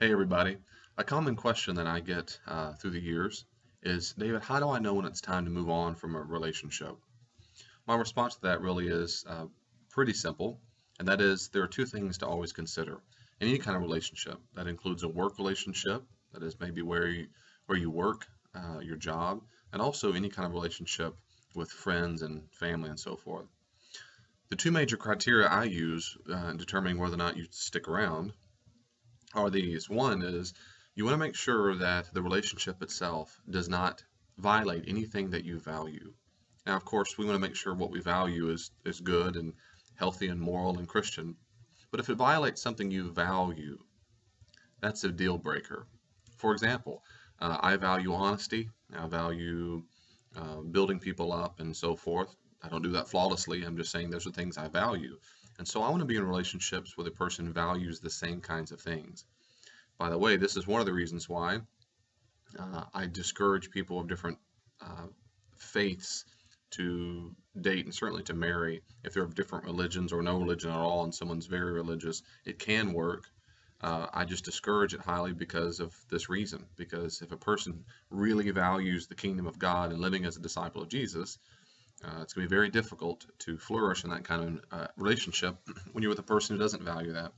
Hey everybody. A common question that I get through the years is, David, how do I know when it's time to move on from a relationship? My response to that really is pretty simple, and that is there are two things to always consider in any kind of relationship. That includes a work relationship, that is maybe where you work, your job, and also any kind of relationship with friends and family and so forth. The two major criteria I use in determining whether or not you stick around are these. One is you want to make sure that the relationship itself does not violate anything that you value. Now, of course, we want to make sure what we value is good and healthy and moral and Christian. But if it violates something you value, that's a deal breaker. For example, I value honesty. I value building people up and so forth. I don't do that flawlessly. I'm just saying those are things I value. And so I want to be in relationships where the person values the same kinds of things. By the way, this is one of the reasons why I discourage people of different uh, faiths to date and certainly to marry. If they're of different religions or no religion at all, and someone's very religious, it can work. I just discourage it highly because of this reason. Because if a person really values the kingdom of God and living as a disciple of Jesus, it's going to be very difficult to flourish in that kind of relationship when you're with a person who doesn't value that.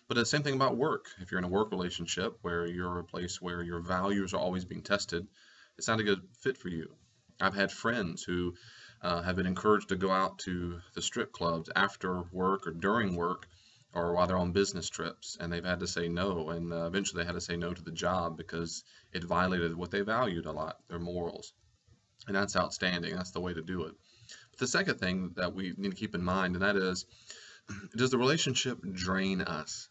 But the same thing about work. If you're in a work relationship where you're a place where your values are always being tested, it's not a good fit for you. I've had friends who have been encouraged to go out to the strip clubs after work or during work or while they're on business trips, and they've had to say no, and eventually they had to say no to the job because it violated what they valued a lot, their morals. And that's outstanding. That's the way to do it. But the second thing that we need to keep in mind, and that is, does the relationship drain us?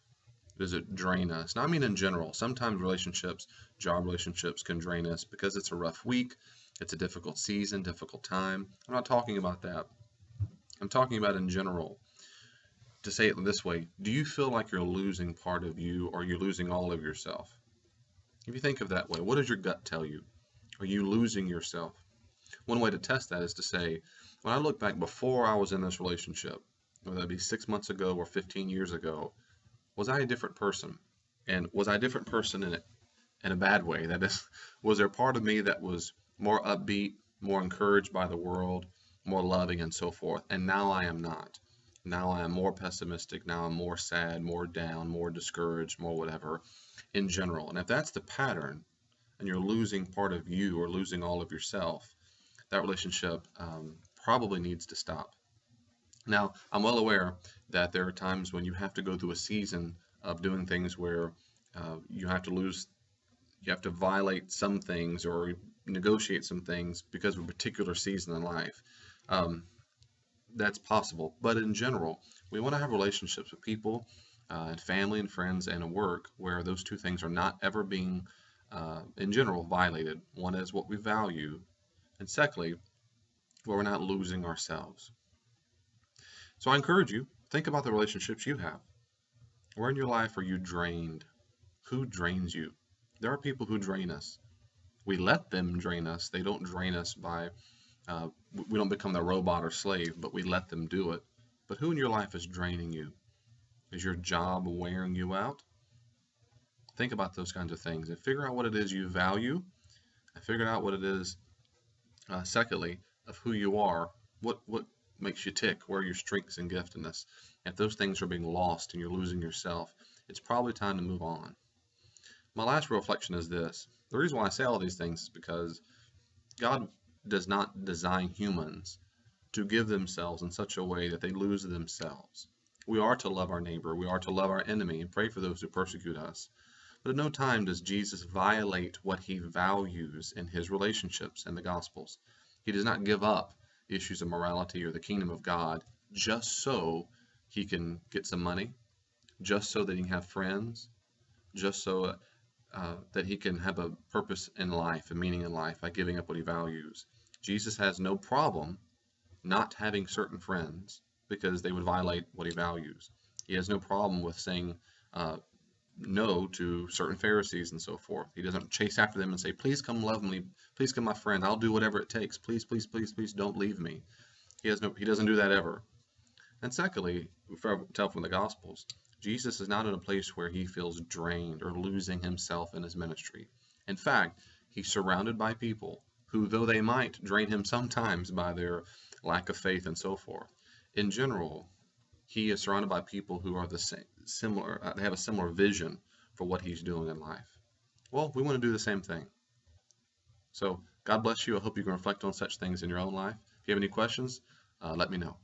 Does it drain us? Now, I mean in general. Sometimes relationships, job relationships, can drain us because it's a rough week, it's a difficult season, difficult time. I'm not talking about that. I'm talking about in general. To say it this way, do you feel like you're losing part of you or you're losing all of yourself? If you think of that way, what does your gut tell you? Are you losing yourself? One way to test that is to say, when I look back before I was in this relationship, whether that be 6 months ago or 15 years ago, was I a different person? And was I a different person in a bad way? That is, was there part of me that was more upbeat, more encouraged by the world, more loving, and so forth? And now I am not. Now I am more pessimistic. Now I'm more sad, more down, more discouraged, more whatever in general. And if that's the pattern, and you're losing part of you or losing all of yourself, that relationship probably needs to stop. Now, I'm well aware that there are times when you have to go through a season of doing things where you have to you have to violate some things or negotiate some things because of a particular season in life. Um, that's possible. But in general, we want to have relationships with people and family and friends and at work where those two things are not ever being, in general, violated. One is what we value, and secondly, where we're not losing ourselves. So I encourage you, think about the relationships you have. Where in your life are you drained? Who drains you? There are people who drain us. We let them drain us. They don't drain us by, we don't become their robot or slave, but we let them do it. But who in your life is draining you? Is your job wearing you out? Think about those kinds of things and figure out what it is you value and figure out what it is, secondly, of who you are. What makes you tick? Where are your strengths and giftedness? If those things are being lost and you're losing yourself, it's probably time to move on. My last reflection is this. The reason why I say all these things is because God does not design humans to give themselves in such a way that they lose themselves. We are to love our neighbor. We are to love our enemy and pray for those who persecute us. But at no time does Jesus violate what he values in his relationships in the Gospels. He does not give up issues of morality or the kingdom of God just so he can get some money, just so that he can have friends, just so that he can have a purpose in life, a meaning in life by giving up what he values. Jesus has no problem not having certain friends because they would violate what he values. He has no problem with saying no to certain Pharisees and so forth. He doesn't chase after them and say, please come love me, please come my friend, I'll do whatever it takes, please, please, please, please don't leave me. He doesn't do that ever. And secondly, we tell from the Gospels, Jesus is not in a place where he feels drained or losing himself in his ministry. In fact, he's surrounded by people who, though they might drain him sometimes by their lack of faith and so forth, in general, he is surrounded by people who are the same, similar, they have a similar vision for what he's doing in life. Well, we want to do the same thing. So God bless you. I hope you can reflect on such things in your own life. If you have any questions, let me know.